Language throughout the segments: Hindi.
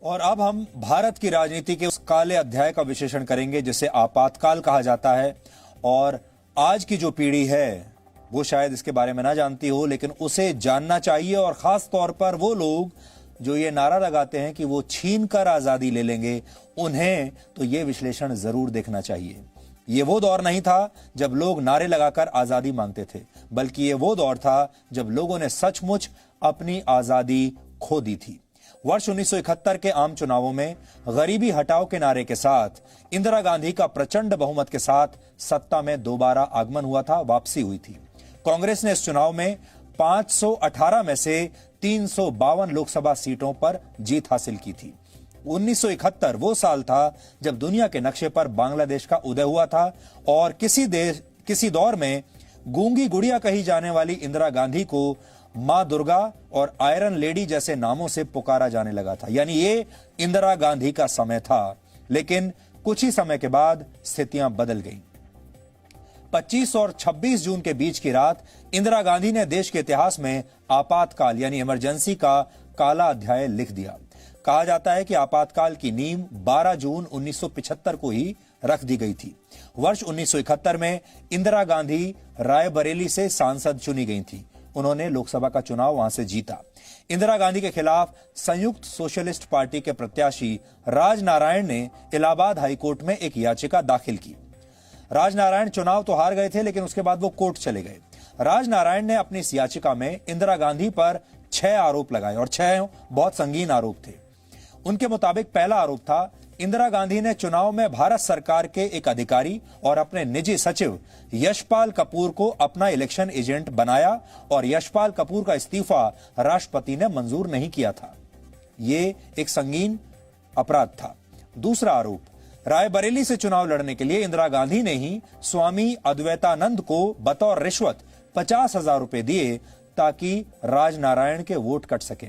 और अब हम भारत की राजनीति के उस काले अध्याय का विश्लेषण करेंगे जिसे आपातकाल कहा जाता है। और आज की जो पीढ़ी है वो शायद इसके बारे में ना जानती हो, लेकिन उसे जानना चाहिए। और खास तौर पर वो लोग जो ये नारा लगाते हैं कि वो छीन कर आजादी ले लेंगे, उन्हें तो ये विश्लेषण जरूर देखना चाहिए। ये वो दौर नहीं था जब लोग नारे लगाकर आजादी मांगते थे, बल्कि ये वो दौर था जब लोगों ने सचमुच अपनी आजादी खो दी थी। वर्ष 1971 के आम चुनावों में गरीबी हटाओ के नारे के साथ इंदिरा गांधी का प्रचंड बहुमत के साथ सत्ता में दोबारा आगमन हुआ था, वापसी हुई थी। कांग्रेस ने इस चुनाव में 518 में से 352 लोकसभा सीटों पर जीत हासिल की थी। 1971 वो साल था जब दुनिया के नक्शे पर बांग्लादेश का उदय हुआ था और किसी दौर में गूंगी गुड़िया कही जाने वाली इंदिरा गांधी को मां दुर्गा और आयरन लेडी जैसे नामों से पुकारा जाने लगा था। यानी ये इंदिरा गांधी का समय था। लेकिन कुछ ही समय के बाद स्थितियां बदल गईं। 25 और 26 जून के बीच की रात इंदिरा गांधी ने देश के इतिहास में आपातकाल यानी इमरजेंसी का काला अध्याय लिख दिया। कहा जाता है कि आपातकाल की नींव 12 जून 1975 को ही रख दी गई थी। वर्ष 1971 में इंदिरा गांधी रायबरेली से सांसद चुनी गई थी। उन्होंने लोकसभा का चुनाव वहां से जीता। इंदिरा गांधी के खिलाफ संयुक्त सोशलिस्ट पार्टी के प्रत्याशी राजनारायण ने इलाहाबाद हाईकोर्ट में एक याचिका दाखिल की। राजनारायण चुनाव तो हार गए थे, लेकिन उसके बाद वो कोर्ट चले गए। राजनारायण ने अपनी इस याचिका में इंदिरा गांधी पर 6 आरोप लगाए और 6 बहुत संगीन आरोप थे। उनके मुताबिक पहला आरोप था, इंदिरा गांधी ने चुनाव में भारत सरकार के एक अधिकारी और अपने निजी सचिव यशपाल कपूर को अपना इलेक्शन एजेंट बनाया और यशपाल कपूर का इस्तीफा राष्ट्रपति ने मंजूर नहीं किया था। यह एक संगीन अपराध था। दूसरा आरोप, रायबरेली से चुनाव लड़ने के लिए इंदिरा गांधी ने ही स्वामी अद्वैतानंद को बतौर रिश्वत 50,000 रुपए दिए ताकि राजनारायण के वोट कट सके।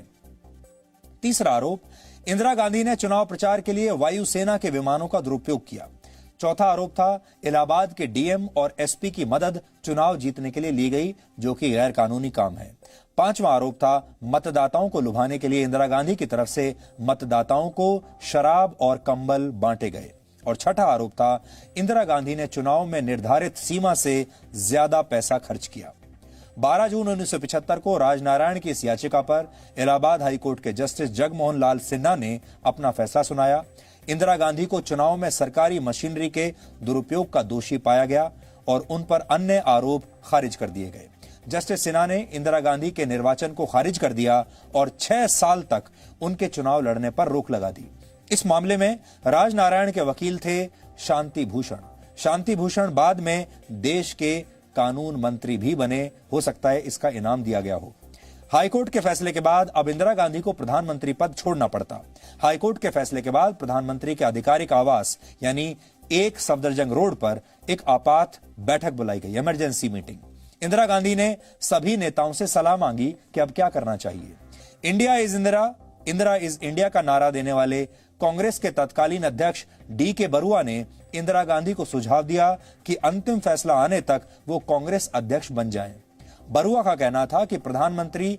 तीसरा आरोप, इंदिरा गांधी ने चुनाव प्रचार के लिए वायुसेना के विमानों का दुरुपयोग किया। चौथा आरोप था, इलाहाबाद के डीएम और एसपी की मदद चुनाव जीतने के लिए ली गई, जो कि गैर कानूनी काम है। पांचवा आरोप था, मतदाताओं को लुभाने के लिए इंदिरा गांधी की तरफ से मतदाताओं को शराब और कंबल बांटे गए। और छठा आरोप था, इंदिरा गांधी ने चुनाव में निर्धारित सीमा से ज्यादा पैसा खर्च किया। 12 जून 1975 को राजनारायण की इस याचिका पर इलाहाबाद हाईकोर्ट के जस्टिस जगमोहन लाल सिन्हा ने अपना फैसला सुनाया। इंदिरा गांधी को चुनाव में सरकारी मशीनरी के दुरुपयोग का दोषी पाया गया और उन पर अन्य आरोप खारिज कर दिए गए। जस्टिस सिन्हा ने इंदिरा गांधी के निर्वाचन को खारिज कर दिया और 6 साल तक उनके चुनाव लड़ने पर रोक लगा दी। इस मामले में राजनारायण के वकील थे शांति भूषण। शांति भूषण बाद में देश के कानून मंत्री भी बने, हो सकता है इसका इनाम दिया गया हो। हाईकोर्ट के फैसले के बाद अब इंदिरा गांधी को प्रधानमंत्री पद छोड़ना पड़ता। हाईकोर्ट के फैसले के बाद प्रधानमंत्री के आधिकारिक आवास यानी 1 सफदरजंग रोड पर एक आपात बैठक बुलाई गई, इमरजेंसी मीटिंग। इंदिरा गांधी ने सभी नेताओं से सलाह मांगी कि अब क्या करना चाहिए। India is Indira, Indira is India का नारा देने वाले कांग्रेस के तत्कालीन अध्यक्ष डी.के. बरुआ ने इंदिरा गांधी को सुझाव दिया कि अंतिम फैसला आने तक वो कांग्रेस अध्यक्ष बन जाएं। बरुआ का कहना था कि प्रधानमंत्री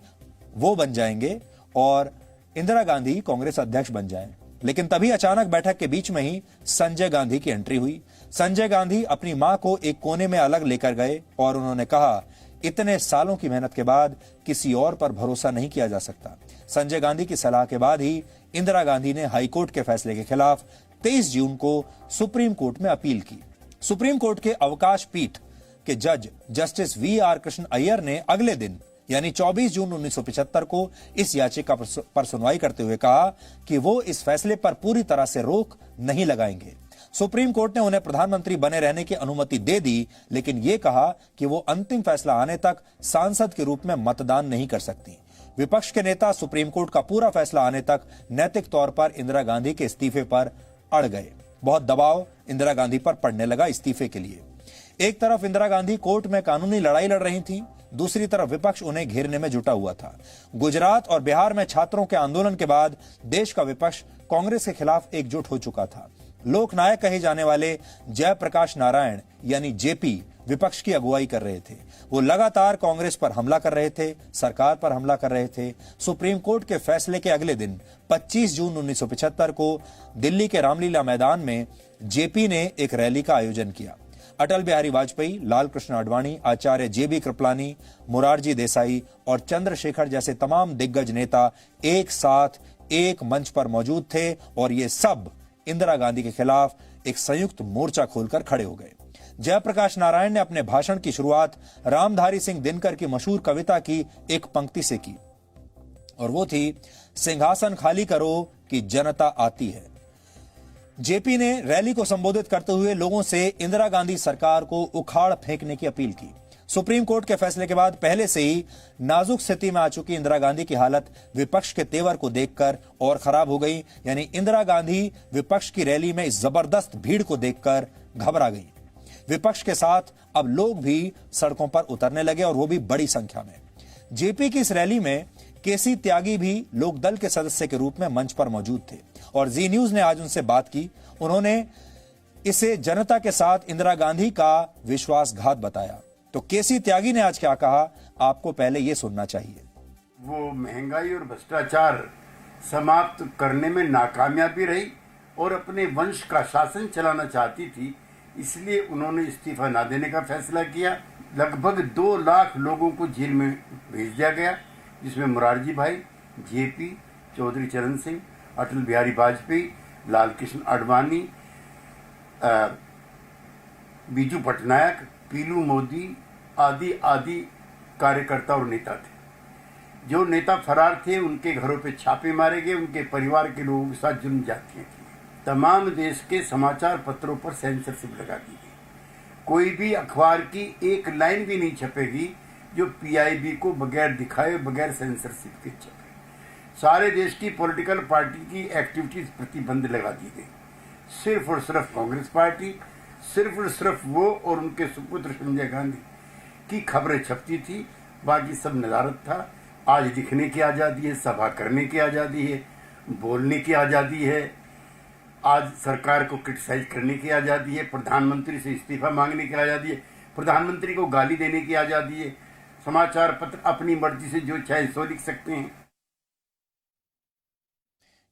वो बन जाएंगे और इंदिरा गांधी कांग्रेस अध्यक्ष बन जाएं। लेकिन तभी अचानक बैठक के बीच में ही संजय गांधी की एंट्री हुई। संजय गांधी अपनी मां को एक कोने में अलग लेकर गए और उन्होंने कहा, इतने सालों की मेहनत के बाद किसी और पर भरोसा नहीं किया जा सकता। संजय गांधी की सलाह के बाद ही इंदिरा गांधी ने हाईकोर्ट के फैसले के खिलाफ 23 जून को सुप्रीम कोर्ट में अपील की। सुप्रीम कोर्ट के अवकाश पीठ के जज जस्टिस वी.आर. कृष्ण अय्यर ने अगले दिन यानी 24 जून 1975 को इस याचिका पर सुनवाई करते हुए कहा कि वो इस फैसले पर पूरी तरह से रोक नहीं लगाएंगे। सुप्रीम कोर्ट ने उन्हें प्रधानमंत्री बने रहने की अनुमति दे दी, लेकिन यह कहा कि वो अंतिम फैसला आने तक सांसद के रूप में मतदान नहीं कर सकती। विपक्ष के नेता सुप्रीम कोर्ट का पूरा फैसला आने तक नैतिक तौर पर इंदिरा गांधी के इस्तीफे पर अड़ गए। बहुत दबाव इंदिरा गांधी पर पड़ने लगा इस्तीफे के लिए। एक तरफ इंदिरा गांधी कोर्ट में कानूनी लड़ाई लड़ रही थी, दूसरी तरफ विपक्ष उन्हें घेरने में जुटा हुआ था। गुजरात और बिहार में छात्रों के आंदोलन के बाद देश का विपक्ष कांग्रेस के खिलाफ एकजुट हो चुका था। लोकनायक कहे जाने वाले जयप्रकाश नारायण यानी जेपी विपक्ष की अगुवाई कर रहे थे। वो लगातार कांग्रेस पर हमला कर रहे थे, सरकार पर हमला कर रहे थे। सुप्रीम कोर्ट के फैसले के अगले दिन 25 जून 1975 को दिल्ली के रामलीला मैदान में जेपी ने एक रैली का आयोजन किया। अटल बिहारी वाजपेयी, लाल कृष्ण आडवाणी, आचार्य जेबी कृपलानी, मोरारजी देसाई और चंद्रशेखर जैसे तमाम दिग्गज नेता एक साथ एक मंच पर मौजूद थे और ये सब इंदिरा गांधी के खिलाफ एक संयुक्त मोर्चा खोलकर खड़े हो गए। जयप्रकाश नारायण ने अपने भाषण की शुरुआत रामधारी सिंह दिनकर की मशहूर कविता की एक पंक्ति से की और वो थी, सिंहासन खाली करो कि जनता आती है। जेपी ने रैली को संबोधित करते हुए लोगों से इंदिरा गांधी सरकार को उखाड़ फेंकने की अपील की। सुप्रीम कोर्ट के फैसले के बाद पहले से ही नाजुक स्थिति में आ चुकी इंदिरा गांधी की हालत विपक्ष के तेवर को देखकर और खराब हो गई। यानी इंदिरा गांधी विपक्ष की रैली में इस जबरदस्त भीड़ को देखकर घबरा गई। विपक्ष के साथ अब लोग भी सड़कों पर उतरने लगे और वो भी बड़ी संख्या में। जेपी की इस रैली में केसी त्यागी भी लोकदल के सदस्य के रूप में मंच पर मौजूद थे और जी न्यूज ने आज उनसे बात की। उन्होंने इसे जनता के साथ इंदिरा गांधी का विश्वासघात बताया। तो केसी त्यागी ने आज क्या कहा, आपको पहले यह सुनना चाहिए। वो महंगाई और भ्रष्टाचार समाप्त करने में नाकामयाबी रही और अपने वंश का शासन चलाना चाहती थी, इसलिए उन्होंने इस्तीफा न देने का फैसला किया। लगभग 2 लाख लोगों को जेल में भेज दिया गया, जिसमें मोरारजी भाई, जेपी, चौधरी चरण सिंह, अटल बिहारी वाजपेयी, लाल कृष्ण आडवाणी, बीजू पटनायक, पीलू मोदी आदि आदि कार्यकर्ता और नेता थे। जो नेता फरार थे उनके घरों पे छापे मारे गए, उनके परिवार के लोगों के साथ जुल्म जातियां की। तमाम देश के समाचार पत्रों पर सेंसरशिप लगा दी गई। कोई भी अखबार की एक लाइन भी नहीं छपेगी जो पीआईबी को बगैर दिखाए, बगैर सेंसरशिप के छपे। सारे देश की पॉलिटिकल पार्टी की एक्टिविटीज प्रतिबंध लगा दी गई। सिर्फ और सिर्फ कांग्रेस पार्टी, सिर्फ और सिर्फ वो और उनके सुपुत्र संजय गांधी की खबरें छपती थी, बाकी सब नजारत था। आज लिखने की आज़ादी है, सभा करने की आज़ादी है, बोलने की आज़ादी है, आज सरकार को क्रिटिसाइज करने की आज़ादी है, प्रधानमंत्री से इस्तीफा मांगने की आज़ादी है, प्रधानमंत्री को गाली देने की आज़ादी है। समाचार पत्र अपनी मर्जी से जो चाहे सो लिख सकते हैं।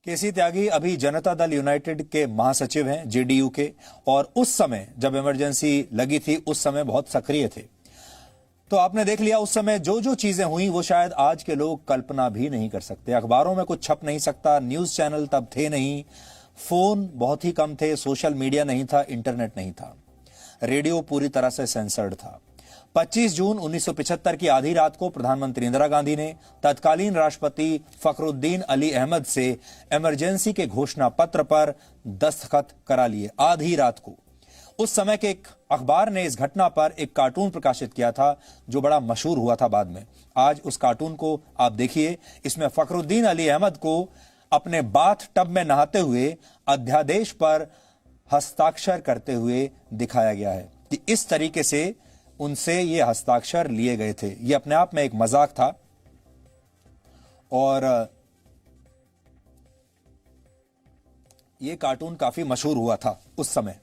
केसी त्यागी अभी जनता दल यूनाइटेड के महासचिव हैं, जेडीयू के, और उस समय जब इमरजेंसी लगी थी उस समय बहुत सक्रिय थे। तो आपने देख लिया उस समय जो जो चीजें हुई वो शायद आज के लोग कल्पना भी नहीं कर सकते। अखबारों में कुछ छप नहीं सकता, न्यूज चैनल तब थे नहीं, फोन बहुत ही कम थे, सोशल मीडिया नहीं था, इंटरनेट नहीं था, रेडियो पूरी तरह से सेंसर्ड था। 25 जून 1975 की आधी रात को प्रधानमंत्री इंदिरा गांधी ने तत्कालीन राष्ट्रपति फखरुद्दीन अली अहमद से इमरजेंसी के घोषणा पत्र पर दस्तखत करा लिए। आधी रात को उस समय के एक अखबार ने इस घटना पर एक कार्टून प्रकाशित किया था जो बड़ा मशहूर हुआ था बाद में। आज उस कार्टून को आप देखिए। इसमें फखरुद्दीन अली अहमद को अपने बाथ टब में नहाते हुए अध्यादेश पर हस्ताक्षर करते हुए दिखाया गया है कि इस तरीके से उनसे ये हस्ताक्षर लिए गए थे। ये अपने आप में एक मजाक था और ये कार्टून काफी मशहूर हुआ था उस समय।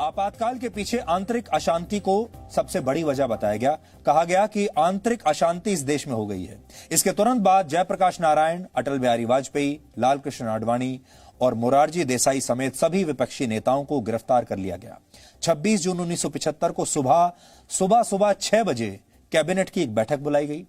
आपातकाल के पीछे आंतरिक अशांति को सबसे बड़ी वजह बताया गया। कहा गया कि आंतरिक अशांति इस देश में हो गई है। इसके तुरंत बाद जयप्रकाश नारायण, अटल बिहारी वाजपेयी, लाल कृष्ण आडवाणी और मोरारजी देसाई समेत सभी विपक्षी नेताओं को गिरफ्तार कर लिया गया। 26 जून 1975 को सुबह 6 बजे कैबिनेट की एक बैठक बुलाई गई।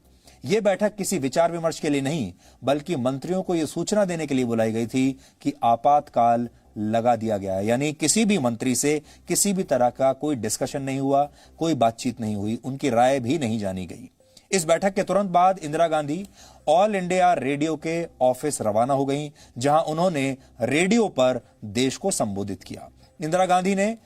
यह बैठक किसी विचार विमर्श के लिए नहीं बल्कि मंत्रियों को यह सूचना देने के लिए बुलाई गई थी कि आपातकाल लगा दिया गया है। यानी किसी भी मंत्री से किसी भी तरह का कोई डिस्कशन नहीं हुआ, कोई बातचीत नहीं हुई, उनकी राय भी नहीं जानी गई। इस बैठक के तुरंत बाद Indira Gandhi all India radio के ऑफिस रवाना हो गईं, जहां उन्होंने रेडियो पर देश को संबोधित किया। इंदिरा गांधी ने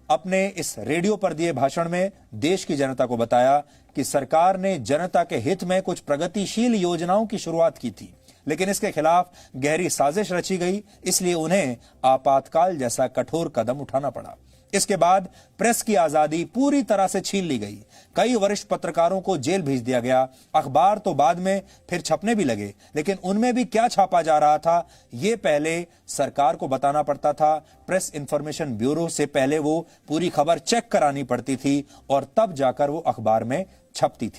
अपने इस रेडियो पर दिए भाषण में देश की जनता को बताया कि सरकार ने जनता के हित में कुछ प्रगतिशील योजनाओं की शुरुआत की थी, लेकिन इसके खिलाफ गहरी साजिश रची गई, इसलिए उन्हें आपातकाल जैसा कठोर कदम उठाना पड़ा। इसके बाद प्रेस की आजादी पूरी तरह से छीन ली गई। कई वरिष्ठ पत्रकारों को जेल भेज दिया गया। अखबार तो बाद में फिर छपने भी लगे, लेकिन उनमें भी क्या छापा जा रहा था यह पहले सरकार को बताना पड़ता था। प्रेस इंफॉर्मेशन ब्यूरो से पहले वो पूरी खबर चेक करानी पड़ती थी और तब जाकर वो अखबार में छपती थी।